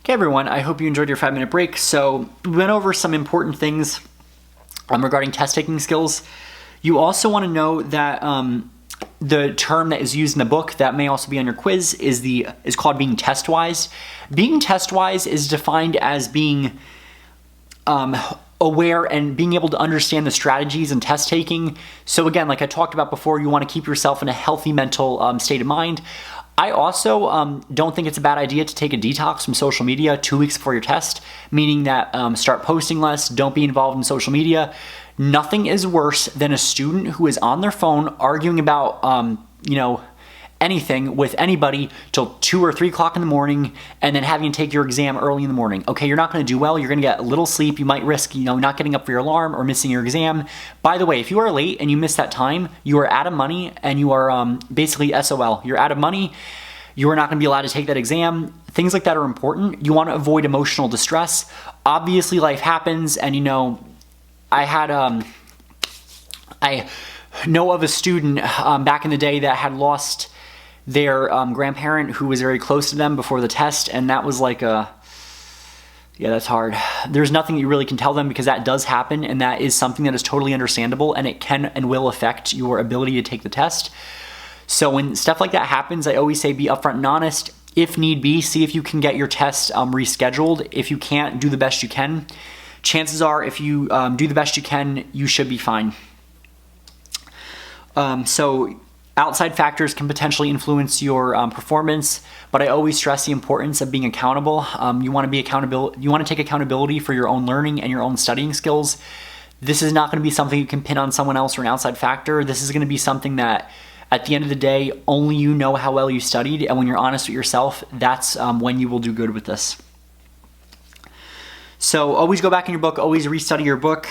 Okay, everyone, I hope you enjoyed your 5-minute break. So we went over some important things regarding test taking skills. You also want to know that the term that is used in the book that may also be on your quiz is called being test-wise. Being test-wise is defined as being aware and being able to understand the strategies in test taking. So again, like I talked about before, you want to keep yourself in a healthy mental state of mind. I also don't think it's a bad idea to take a detox from social media 2 weeks before your test, meaning that start posting less, don't be involved in social media. Nothing is worse than a student who is on their phone arguing about, anything with anybody till 2 or 3 o'clock in the morning and then having to take your exam early in the morning. Okay, you're not going to do well. You're going to get a little sleep. You might risk, not getting up for your alarm or missing your exam. By the way, if you are late and you miss that time, you are out of money and you are basically SOL. You're out of money. You are not going to be allowed to take that exam. Things like that are important. You want to avoid emotional distress. Obviously, life happens, and I know of a student back in the day that had lost their grandparent who was very close to them before the test, and that was like that's hard. There's nothing you really can tell them because that does happen, and that is something that is totally understandable, and it can and will affect your ability to take the test. So when stuff like that happens, I always say be upfront and honest. If need be, see if you can get your test rescheduled. If you can't, do the best you can. Chances are, if you do the best you can, you should be fine. So outside factors can potentially influence your performance, but I always stress the importance of being accountable. You want to be accountable. You want to take accountability for your own learning and your own studying skills. This is not going to be something you can pin on someone else or an outside factor. This is going to be something that, at the end of the day, only you know how well you studied, and when you're honest with yourself, that's when you will do good with this. So always go back in your book, always restudy your book.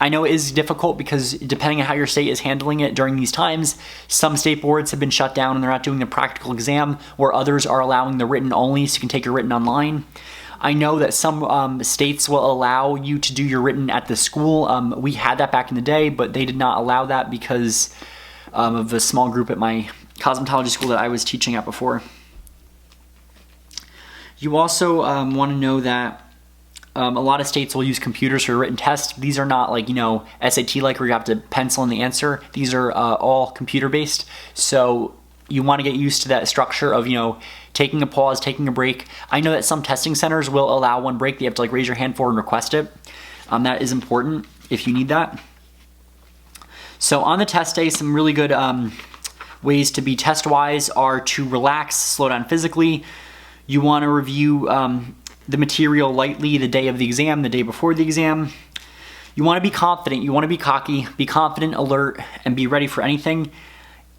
I know it is difficult because depending on how your state is handling it during these times, some state boards have been shut down and they're not doing the practical exam, where others are allowing the written only, so you can take your written online. I know that some states will allow you to do your written at the school. We had that back in the day, but they did not allow that because of the small group at my cosmetology school that I was teaching at before. You also want to know that a lot of states will use computers for a written test. These are not like, SAT-like where you have to pencil in the answer. These are all computer-based. So you want to get used to that structure of, taking a pause, taking a break. I know that some testing centers will allow one break. You have to raise your hand forward and request it. That is important if you need that. So on the test day, some really good ways to be test-wise are to relax, slow down physically. You want to review the material lightly the day of the exam, the day before the exam. You want to be confident, you want to be cocky, be confident, alert, and be ready for anything.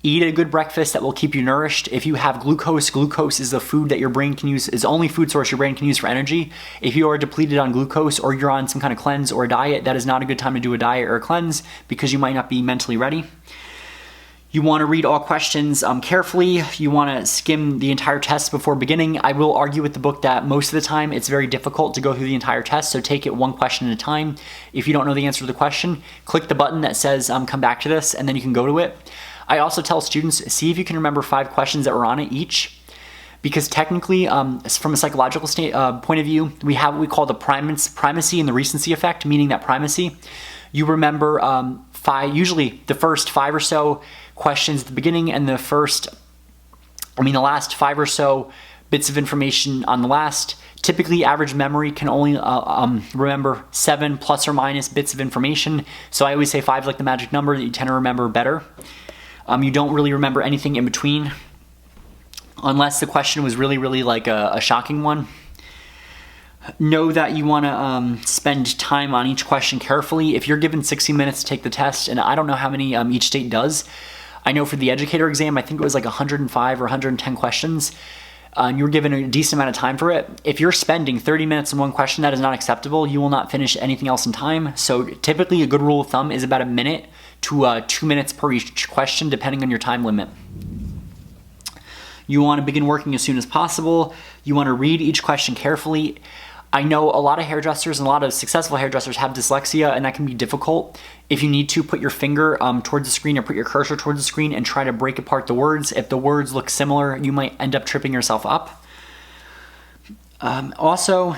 Eat a good breakfast that will keep you nourished. If you have glucose is the food that your brain can use, is the only food source your brain can use for energy. If you are depleted on glucose or you're on some kind of cleanse or a diet, that is not a good time to do a diet or a cleanse because you might not be mentally ready. You want to read all questions carefully. You want to skim the entire test before beginning. I will argue with the book that most of the time it's very difficult to go through the entire test, so take it one question at a time. If you don't know the answer to the question, click the button that says come back to this, and then you can go to it. I also tell students, see if you can remember 5 questions that were on it each, because technically, from a psychological point of view, we have what we call the primacy and the recency effect, meaning that primacy. You remember usually the first 5 or so questions at the beginning and the last 5 or so bits of information on the last. Typically, average memory can only remember 7 plus or minus bits of information. So I always say 5 is like the magic number that you tend to remember better. You don't really remember anything in between unless the question was really, really like a shocking one. Know that you want to spend time on each question carefully. If you're given 60 minutes to take the test, and I don't know how many each state does, I know for the educator exam, I think it was like 105 or 110 questions. You're given a decent amount of time for it. If you're spending 30 minutes on one question, that is not acceptable. You will not finish anything else in time. So typically a good rule of thumb is about a minute to 2 minutes per each question, depending on your time limit. You want to begin working as soon as possible. You want to read each question carefully. I know a lot of hairdressers and a lot of successful hairdressers have dyslexia, and that can be difficult. If you need to, put your finger towards the screen or put your cursor towards the screen and try to break apart the words. If the words look similar, you might end up tripping yourself up. Also,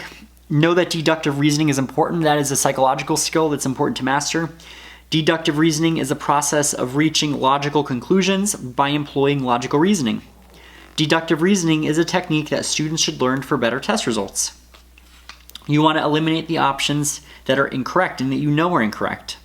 know that deductive reasoning is important. That is a psychological skill that's important to master. Deductive reasoning is a process of reaching logical conclusions by employing logical reasoning. Deductive reasoning is a technique that students should learn for better test results. You want to eliminate the options that are incorrect and that you know are incorrect.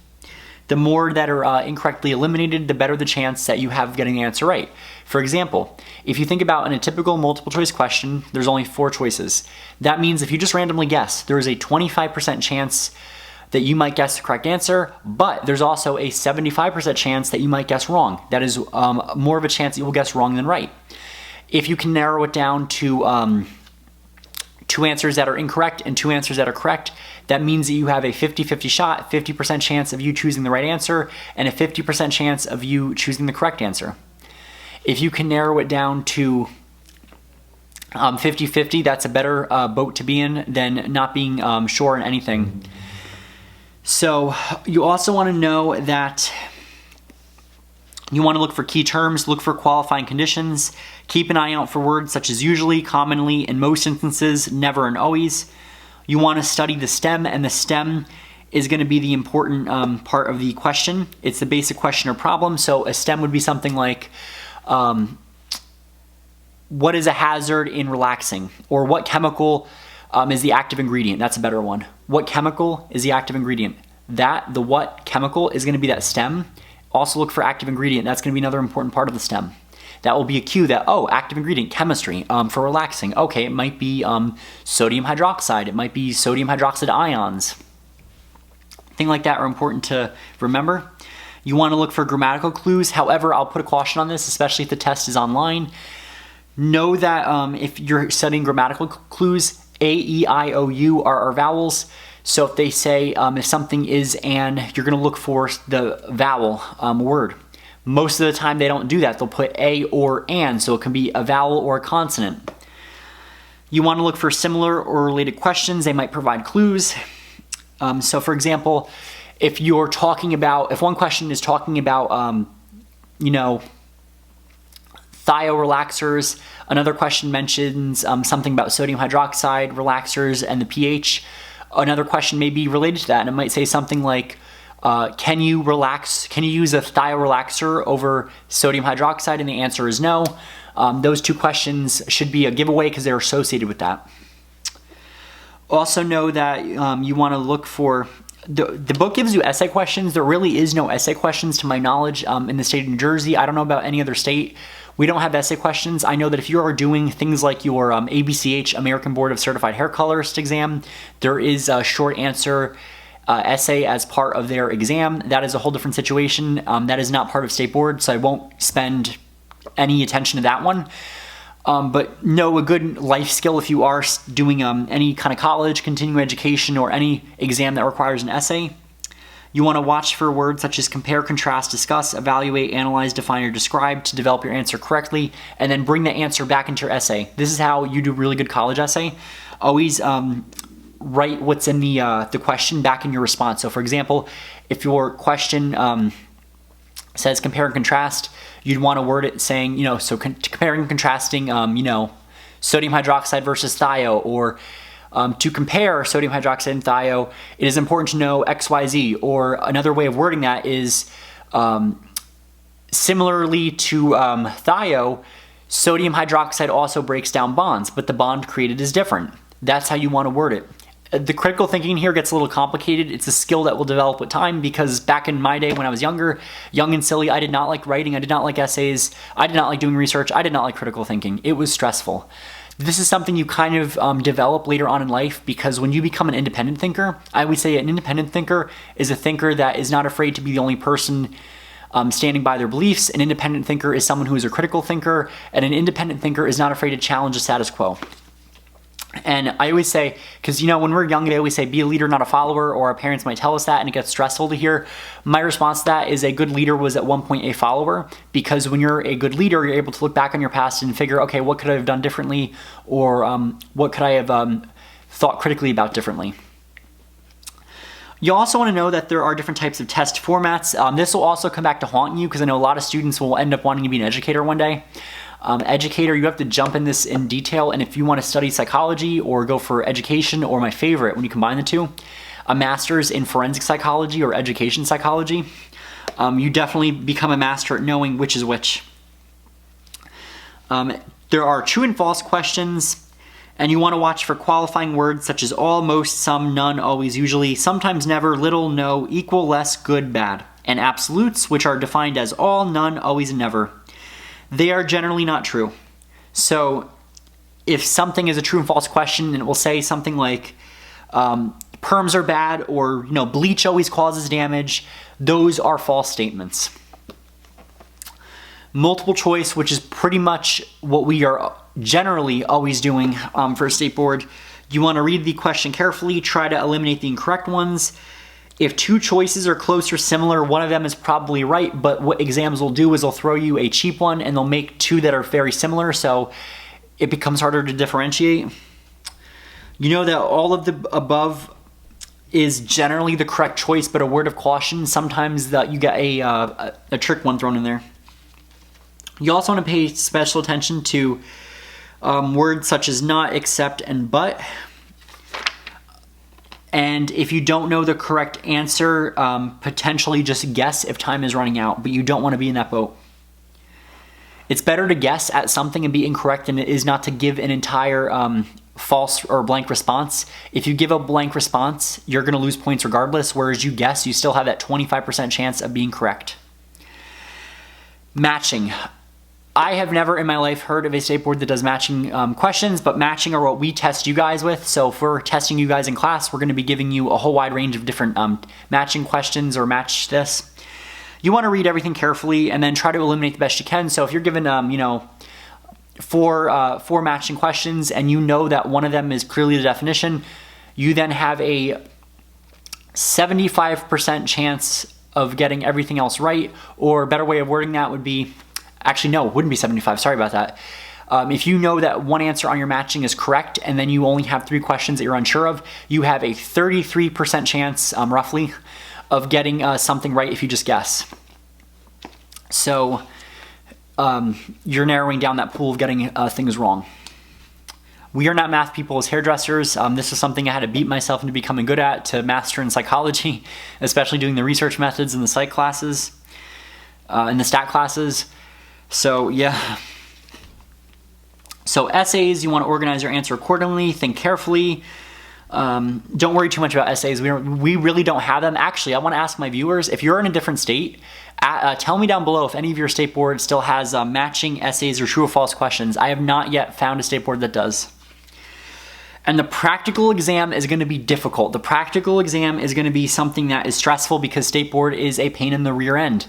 The more that are incorrectly eliminated, the better the chance that you have of getting the answer right. For example, if you think about in a typical multiple choice question, there's only 4 choices. That means if you just randomly guess, there is a 25% chance that you might guess the correct answer, but there's also a 75% chance that you might guess wrong. That is more of a chance that you will guess wrong than right. If you can narrow it down to 2 answers that are incorrect and 2 answers that are correct, that means that you have a 50-50 shot, 50% chance of you choosing the right answer, and a 50% chance of you choosing the correct answer. If you can narrow it down to 50-50, that's a better boat to be in than not being sure in anything. So you also want to know that you want to look for key terms, look for qualifying conditions, keep an eye out for words such as usually, commonly, in most instances, never, and always. You want to study the stem, and the stem is going to be the important part of the question. It's the basic question or problem. So a stem would be something like, what is a hazard in relaxing? Or what chemical is the active ingredient? That's a better one. What chemical is the active ingredient? The what chemical is going to be that stem. Also look for active ingredient. That's going to be another important part of the stem. That will be a cue that, oh, active ingredient, chemistry, for relaxing. Okay, it might be sodium hydroxide. It might be sodium hydroxide ions. Things like that are important to remember. You want to look for grammatical clues. However, I'll put a caution on this, especially if the test is online. Know that if you're studying grammatical clues, A, E, I, O, U are our vowels. So if they say if something is an, you're going to look for the vowel word. Most of the time they don't do that. They'll put a or an, so it can be a vowel or a consonant. You want to look for similar or related questions. They might provide clues. So for example, if one question is talking about, thio-relaxers, another question mentions something about sodium hydroxide relaxers and the pH. Another question may be related to that, and it might say something like, can you use a thio-relaxer over sodium hydroxide? And the answer is no. Those 2 questions should be a giveaway because they're associated with that. Also know that you want to look for, the book gives you essay questions. There really is no essay questions to my knowledge in the state of New Jersey. I don't know about any other state. We don't have essay questions. I know that if you are doing things like your ABCH, American Board of Certified Hair Colorist exam, there is a short answer essay as part of their exam. That is a whole different situation. That is not part of state board, so I won't spend any attention to that one. But know a good life skill if you are doing any kind of college, continuing education, or any exam that requires an essay. You want to watch for words such as compare, contrast, discuss, evaluate, analyze, define, or describe to develop your answer correctly, and then bring the answer back into your essay. This is how you do a really good college essay. Always write what's in the question back in your response. So for example, if your question says compare and contrast, you'd want to word it saying, so comparing and contrasting, sodium hydroxide versus thio, or to compare sodium hydroxide and thio, it is important to know X, Y, Z. Or another way of wording that is similarly to thio, sodium hydroxide also breaks down bonds, but the bond created is different. That's how you want to word it. The critical thinking here gets a little complicated. It's a skill that will develop with time, because back in my day when I was younger, young and silly, I did not like writing. I did not like essays. I did not like doing research. I did not like critical thinking. It was stressful. This is something you kind of develop later on in life, because when you become an independent thinker, I would say an independent thinker is a thinker that is not afraid to be the only person standing by their beliefs. An independent thinker is someone who is a critical thinker, and an independent thinker is not afraid to challenge the status quo. And I always say, because when we're young, they always say be a leader, not a follower, or our parents might tell us that, and it gets stressful to hear. My response to that is a good leader was at one point a follower, because when you're a good leader, you're able to look back on your past and figure, okay, what could I have done differently, or what could I have thought critically about differently. You also want to know that there are different types of test formats. This will also come back to haunt you, because I know a lot of students will end up wanting to be an educator one day. educator, you have to jump in this in detail. And if you want to study psychology or go for education, or my favorite, when you combine the two, a master's in forensic psychology or education psychology, you definitely become a master at knowing which is which. There are true and false questions, and you want to watch for qualifying words such as all, most, some, none, always, usually, sometimes, never, little, no, equal, less, good, bad, and absolutes, which are defined as all, none, always, and never. They are generally not true. So if something is a true and false question, and it will say something like perms are bad, or bleach always causes damage, those are false statements. Multiple choice, which is pretty much what we are generally always doing for a state board. You want to read the question carefully, try to eliminate the incorrect ones. If two choices are close or similar, one of them is probably right, but what exams will do is they'll throw you a cheap one and they'll make two that are very similar, so it becomes harder to differentiate. You know that all of the above is generally the correct choice, but a word of caution, sometimes that you get a trick one thrown in there. You also want to pay special attention to words such as not, except, and but. And if you don't know the correct answer, potentially just guess if time is running out, but you don't want to be in that boat. It's better to guess at something and be incorrect than it is not to give an entire false or blank response. If you give a blank response, you're going to lose points regardless, whereas you guess, you still have that 25% chance of being correct. Matching. I have never in my life heard of a state board that does matching questions, but matching are what we test you guys with. So if we're testing you guys in class, we're going to be giving you a whole wide range of different matching questions or match this. You want to read everything carefully and then try to eliminate the best you can. So if you're given, four matching questions and you know that one of them is clearly the definition, you then have a 75% chance of getting everything else right, or a better way of wording that would be, actually, no, it wouldn't be 75. Sorry about that. If you know that one answer on your matching is correct and then you only have 3 questions that you're unsure of, you have a 33% chance, roughly, of getting something right if you just guess. So you're narrowing down that pool of getting things wrong. We are not math people as hairdressers. This is something I had to beat myself into becoming good at to master in psychology, especially doing the research methods in the psych classes, in the stat classes. So yeah. So essays, you want to organize your answer accordingly, think carefully. Don't worry too much about essays. We really don't have them. Actually, I want to ask my viewers, if you're in a different state, tell me down below if any of your state board still has matching essays or true or false questions. I have not yet found a state board that does. And the practical exam is going to be difficult. The practical exam is going to be something that is stressful because state board is a pain in the rear end.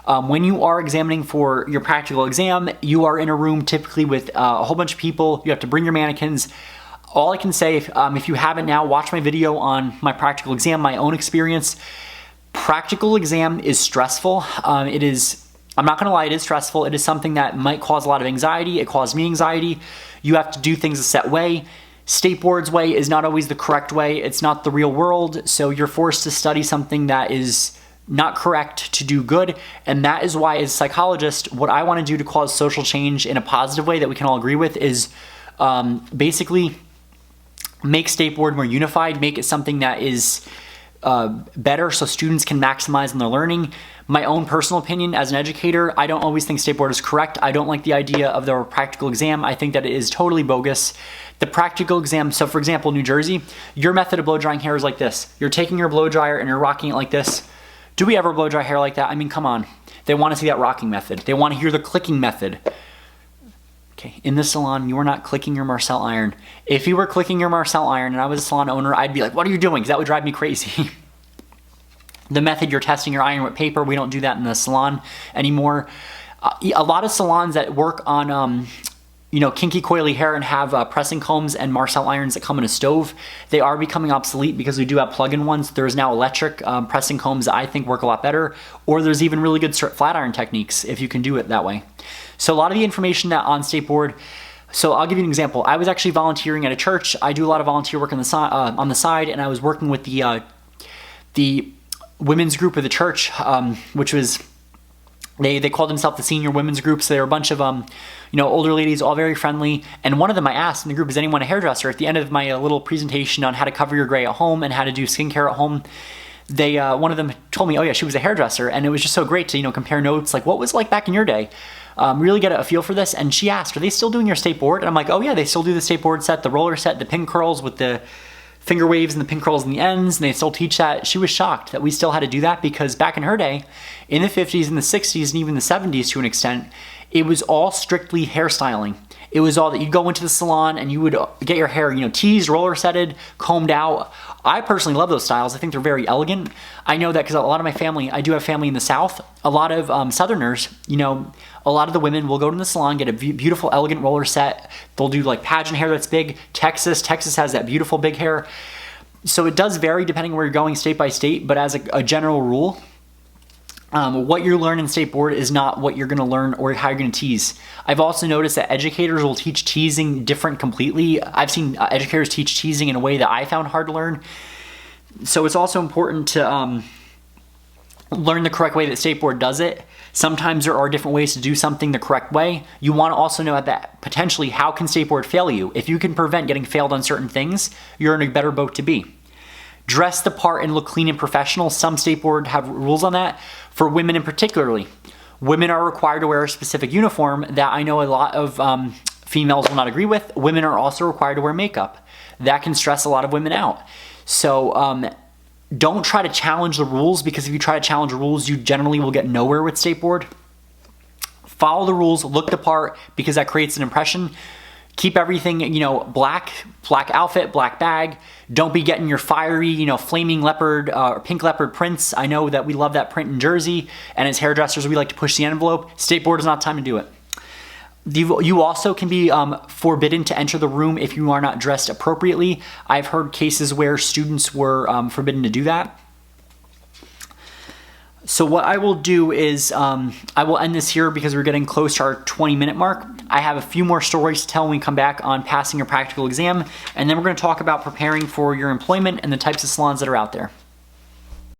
When you are examining for your practical exam, you are in a room typically with a whole bunch of people. You have to bring your mannequins. All I can say, if you haven't now, watch my video on my practical exam, my own experience. Practical exam is stressful. It is, I'm not gonna lie, it is stressful. It is something that might cause a lot of anxiety. It caused me anxiety. You have to do things a set way. State board's way is not always the correct way. It's not the real world. So you're forced to study something that is not correct to do good. And that is why, as a psychologist, what I wanna do to cause social change in a positive way that we can all agree with is basically make state board more unified, make it something that is better so students can maximize on their learning. My own personal opinion as an educator, I don't always think state board is correct. I don't like the idea of the practical exam. I think that it is totally bogus. The practical exam, so for example, New Jersey, your method of blow drying hair is like this. You're taking your blow dryer and you're rocking it like this. Do we ever blow dry hair like that? I mean, come on. They want to see that rocking method. They want to hear the clicking method. Okay, in the salon, you are not clicking your Marcel iron. If you were clicking your Marcel iron and I was a salon owner, I'd be like, what are you doing? Because that would drive me crazy. The method you're testing your iron with paper, we don't do that in the salon anymore. A lot of salons that work on, kinky coily hair and have pressing combs and Marcel irons that come in a stove, they are becoming obsolete because we do have plug-in ones. There's now electric pressing combs that I think work a lot better, or there's even really good flat iron techniques if you can do it that way. So a lot of the information that on state board, so I'll give you an example. I was actually volunteering at a church. I do a lot of volunteer work on the side, and I was working with the women's group of the church, which was They called themselves the senior women's group, so they were a bunch of older ladies, all very friendly. And one of them I asked in the group, is anyone a hairdresser? At the end of my little presentation on how to cover your gray at home and how to do skincare at home, one of them told me, oh yeah, she was a hairdresser. And it was just so great to compare notes, like what was it like back in your day? Really get a feel for this. And she asked, are they still doing your state board? And I'm like, oh yeah, they still do the state board set, the roller set, the pin curls with the finger waves and the pin curls in the ends, and they still teach that. She was shocked that we still had to do that, because back in her day, in the 50s and the 60s and even the 70s to an extent, it was all strictly hairstyling. It was all that you'd go into the salon and you would get your hair, teased, roller setted, combed out. I personally love those styles. I think they're very elegant. I know that because a lot of my family, I do have family in the South. A lot of Southerners, a lot of the women will go to the salon, get a beautiful, elegant roller set. They'll do like pageant hair that's big. Texas has that beautiful big hair. So it does vary depending where you're going state by state, but as a general rule, what you learn in state board is not what you're going to learn or how you're going to tease. I've also noticed that educators will teach teasing different completely. I've seen educators teach teasing in a way that I found hard to learn. So it's also important to learn the correct way that state board does it. Sometimes there are different ways to do something the correct way. You want to also know that potentially how can state board fail you? If you can prevent getting failed on certain things, you're in a better boat to be. Dress the part and look clean and professional. Some state board have rules on that. For women in particularly, women are required to wear a specific uniform that I know a lot of females will not agree with. Women are also required to wear makeup. That can stress a lot of women out. So don't try to challenge the rules, because if you try to challenge the rules, you generally will get nowhere with state board. Follow the rules, look the part, because that creates an impression. Keep everything, black outfit, black bag. Don't be getting your fiery, flaming leopard or pink leopard prints. I know that we love that print in Jersey, and as hairdressers, we like to push the envelope. State board is not time to do it. You also can be forbidden to enter the room if you are not dressed appropriately. I've heard cases where students were forbidden to do that. So what I will do is I will end this here because we're getting close to our 20-minute mark. I have a few more stories to tell when we come back on passing your practical exam, and then we're going to talk about preparing for your employment and the types of salons that are out there.